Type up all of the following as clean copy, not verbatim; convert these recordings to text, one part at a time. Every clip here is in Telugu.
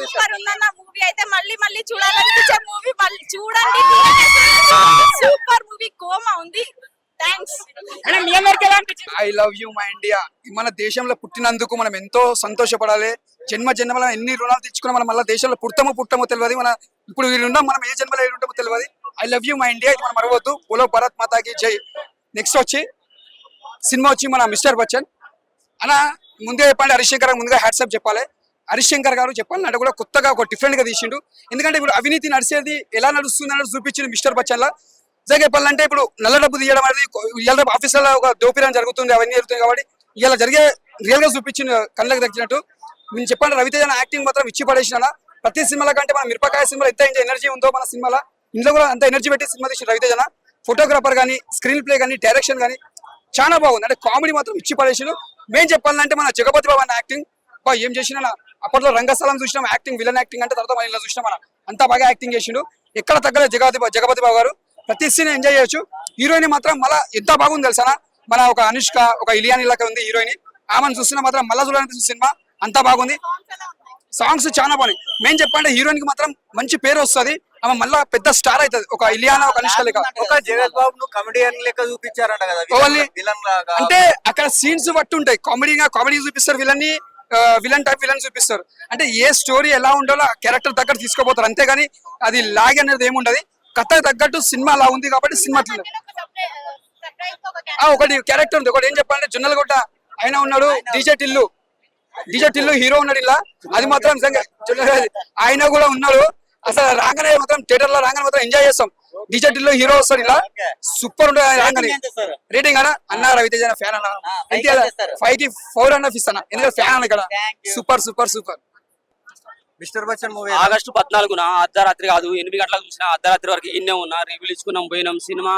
సూపర్ ఉందన్న మూవీ అయితే మళ్ళీ మళ్ళీ చూడాలనిపించే మూవీ మళ్ళీ చూడండి సూపర్ మూవీ కోమా ఉంది thanks I love you my India. మన దేశంలో పుట్టినందుకు మనం ఎంతో సంతోషపడాలి. జన్మ జన్మల ఎన్ని రుణాలు తెచ్చుకున్నా మనం మళ్ళీ దేశంలో పుట్టమో తెలియదు. మన ఇప్పుడు వీళ్ళున్నాం, మనం ఏ జన్మలో ఉంటామో తెలియదు. I love you my India ఇది మనం మరవద్దు. బోలో భారత్ మాతాకి జై. నెక్స్ట్ వచ్చి సినిమా వచ్చి మన మిస్టర్ బచ్చన్ అన్న. ముందే చెప్పండి, హరీష్ శంకర్ ముందుగా హ్యాట్సాప్ చెప్పాలి. హరీష్ శంకర్ గారు చెప్పాలి అంటే కూడా కొత్తగా ఒక డిఫరెంట్ గా తీసిండు. ఎందుకంటే ఇప్పుడు అవినీతి నడిచేది ఎలా నడుస్తుంది అనేది చూపించింది మిస్టర్ బచ్చన్ లా. నిజంగా చెప్పాలంటే ఇప్పుడు నల్ల డబ్బు తీయడం అనేది ఇవాళ ఆఫీసులో ఒక దోపిడీ జరుగుతుంది, అవన్నీ జరుగుతుంది కాబట్టి ఇలా జరిగే రియల్ గా చూపించింది కళ్ళకి తగ్గినట్టు. నేను చెప్పండి, రవితేజ యాక్టింగ్ మాత్రం ఇచ్చి పడేసిన. ప్రతి సినిమాల కంటే మన మిరపకాయ సినిమాలో ఎంత ఎనర్జీ ఉందో మన సినిమాలో ఇందులో కూడా అంత ఎనర్జీ పెట్టి సినిమా తీసిన రవితేజ. ఫోటోగ్రాఫర్ కానీ, స్క్రీన్ ప్లే కానీ, డైరెక్షన్ కానీ చాలా బాగుంది. అంటే కామెడీ మాత్రం ఇచ్చి పడేసిన. మేము చెప్పాలంటే మన జగపతి బాబు అన్న యాక్టింగ్ ఏం చేసినా. అప్పట్లో రంగస్థలం చూసినాం యాక్టింగ్, విలన్ యాక్టింగ్ అంటే తర్వాత మనం ఇలా చూసినాం. మన అంతా బాగా యాక్టింగ్ చేసిండు. ఎక్కడ తగ్గలేదు జగపతి బాబు గారు. ప్రతి సీన్ ఎంజాయ్ చేయొచ్చు. హీరోయిన్ మాత్రం మళ్ళీ ఎంత బాగుంది తెలుసా, మన ఒక అనుష్క, ఒక ఇలియాని లాగా ఉంది హీరోయిన్. ఆమెను చూస్తున్నా మాత్రం మళ్ళీ చూడాలనిపిస్తుంది సినిమా. అంతా బాగుంది. సాంగ్స్ చాలా బాగున్నాయి. మేము చెప్పండి హీరోయిన్ కి మాత్రం మంచి పేరు వస్తుంది. ఆమె మళ్ళీ పెద్ద స్టార్ అవుతుంది. ఒక ఇలియానా, ఒక అనుష్క లెక్క. ఒక జగత్ బాబు కమెడియన్ లెక్క చూపించారంట కదా, అంటే అక్కడ సీన్స్ బట్టి ఉంటాయి. కామెడీ చూపిస్తారు, విలన్ టైప్ విలన్ చూపిస్తారు. అంటే ఏ స్టోరీ ఎలా ఉండాలో ఆ క్యారెక్టర్ దగ్గర తీసుకోపోతారు. అంతేగాని అది లాగ్ అనేది ఏముండదు. కథ తగ్గట్టు సినిమా అలా ఉంది కాబట్టి సినిమా ఒకటి క్యారెక్టర్ ఉంది. ఒకటి ఏం చెప్పాలంటే జొన్నలగొట్ట ఆయన ఉన్నాడు, డీజే టిల్లు హీరో ఉన్నాడు ఇలా. అది మాత్రం నిజంగా ఆయన కూడా ఉన్నాడు. అసలు రాగానే మాత్రం థియేటర్ లో రాగానే మాత్రం ఎంజాయ్ చేస్తాం. డీజే టిల్లు హీరో వస్తాడు ఇలా, సూపర్ ఉంటుంది. రాగానే రేటింగ్ అన్న రవితేజ ఫ్యాన్ అన్న 5 అన్న ఇస్తాను. ఎందుకంటే ఫ్యాన్ అన్న ఇక్కడ super. Mister Bachchan movie August 14న అర్ధరాత్రి కాదు 8 గంటలకు చూసిన. అర్ధరాత్రి వరకు ఇన్నే ఉన్నా, రివ్యూలు ఇచ్చుకున్నాం, పోయినాం. సినిమా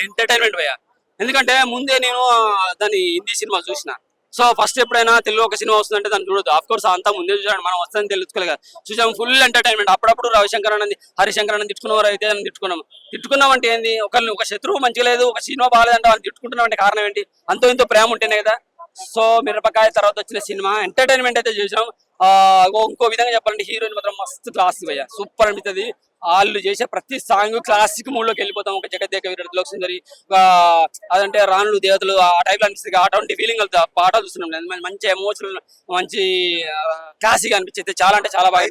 ఎంటర్టైన్మెంట్ పోయా. ఎందుకంటే ముందే నేను దాని హిందీ సినిమా చూసిన. సో ఫస్ట్ ఎప్పుడైనా తెలుగు ఒక సినిమా వస్తుందంటే దాన్ని చూడదు. ఆఫ్ కోర్స్ అంతా ముందే చూసాడు, మనం వస్తుందని తెలుసుకోలేదు కదా. చూసాం, ఫుల్ ఎంటర్టైన్మెంట్. అప్పుడప్పుడు రవిశంకర్ అన్నది, హరిశంకర్ అన్నది తిట్టుకున్నవారు అయితే తిట్టుకున్నాం అంటే ఏంది, ఒక శత్రువు మంచిగా లేదు, ఒక సినిమా బాగాలేదంటే వాళ్ళు తిట్టుకుంటున్నాం అంటే కారణం ఏంటి? అంతో ఇంతో ప్రేమ ఉంటేనే కదా. సో మిరపకాయ తర్వాత వచ్చిన సినిమా ఎంటర్టైన్మెంట్ అయితే చూసినాం. ఇంకో విధంగా చెప్పాలంటే హీరోయిన్ మాత్రం మస్తు క్లాస్ భయ్య, సూపర్ అనిపిస్తుంది. వాళ్ళు చేసే ప్రతి సాంగ్ క్లాసిక్ మూడ్ లోకి వెళ్ళిపోతాం. ఒక జగదేక వీరుడు, లోక్ సుందరి, అదంటే రాణులు దేవతలు ఆ టైప్ లో అనిపిస్తుంది. అటువంటి ఫీలింగ్ పాటలు చూస్తున్నాం. మంచి ఎమోషనల్, మంచి క్లాసిక్ అనిపించింది. చాలా అంటే చాలా బాగా.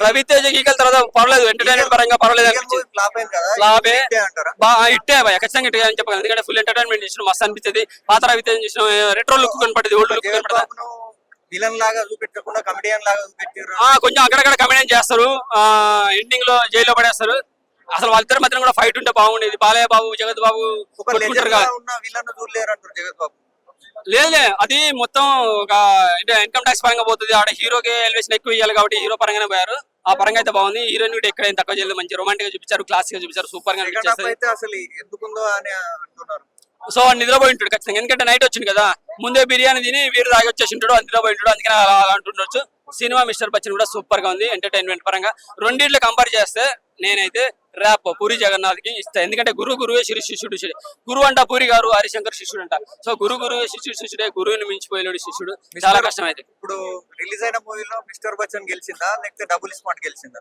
రవితేజ ఈగల తర్వాత పర్లేదు, ఎంటర్టైన్మెంట్ పరంగా పర్వాలేదు అనిపించింది. లాభే ఇట్టే భయ, ఖచ్చితంగా ఇట్టే అని చెప్పాలి. ఎందుకంటే ఫుల్ ఎంటర్టైన్మెంట్ చేసిన మస్తు అనిపిస్తుంది. పాత రవితేజ చూసిన రెట్రో లుక్ కనపడుతుంది, ఓల్డ్ లుక్ కనపడుతుంది. విలన్ లాగా చూపెట్టకుండా కమెడియన్ లాగా చూపెట్టారు. కొంచెం అక్కడక్కడ కమెడియన్ చేస్తారు, ఎండింగ్ లో జైల్లో పడేస్తారు. అసలు వాళ్ళిద్దరి మధ్యన కూడా ఫైట్ ఉంటే బాగుండేది. బాలయ్య బాబు, జగత్ బాబు లేదులే, అది మొత్తం ఒక ఇన్కమ్ ట్యాక్స్ పరంగా పోతుంది. ఆడ హీరోకి ఎలివేషన్ ఎక్కువ ఇవ్వాలి కాబట్టి హీరో పరంగానే పోయారు. ఆ పరంగా అయితే బాగుంది. హీరోయిన్ కూడా ఎక్కడైనా తక్కువ చేయలేదు. మంచి రొమాంటిక్ గా చూపించారు, క్లాసిక్ గా చూపించారు, సూపర్ గా అసలు ఎందుకుందో అని అంటున్నారు. సో నిద్రపోయి ఉంటాడు ఖచ్చితంగా, ఎందుకంటే నైట్ వచ్చింది కదా. ముందే బిర్యానీ తిని వీరు తాగి వచ్చేసి ఉంటాడు, నిద్రపోయి ఉంటాడు. అందుకని అలా అంటుండొచ్చు. సినిమా మిస్టర్ బచ్చన్ కూడా సూపర్ గా ఉంది. ఎంటర్టైన్మెంట్ పరంగా రెండిట్లో కంపేర్ చేస్తే నేనైతే ర్యాప్ పూరి జగన్నాథ్ కి ఇస్తా. ఎందుకంటే గురువే శిష్యుడు. గురువు అంట పూరి గారు, హరిశంకర్ శిష్యుడు అంట. సో గురువే శిష్యుడే, గురువుని మించిపోయినాడు శిష్యుడు. చాలా కష్టం అయితే. ఇప్పుడు రిలీజ్ అయిన మూవీలో మిస్టర్ బచ్చన్ గెలిచిందా లేకపోతే డబుల్ స్మార్ట్ గెలిచిందా?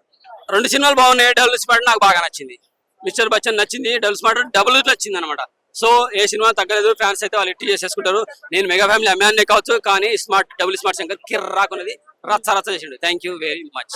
2 సినిమాలు బాగున్నాయి. డబుల్ స్మార్ట్ నాకు బాగా నచ్చింది. మిస్టర్ బచ్చన్ నచ్చింది, డబుల్ స్మార్ట్ డబుల్ నచ్చింది అనమాట. సో ఏ సినిమా తగ్గలేదు. ఫ్యాన్స్ అయితే వాళ్ళు ఇట్టి చేసేసుకుంటారు. నేను మెగా ఫ్యామిలీ అమ్మాయినే కావచ్చు, కానీ డబుల్ స్మార్ట్ శంకర్ కిర్రాకున్నది రచ్చ చేసిండు. Thank you very much.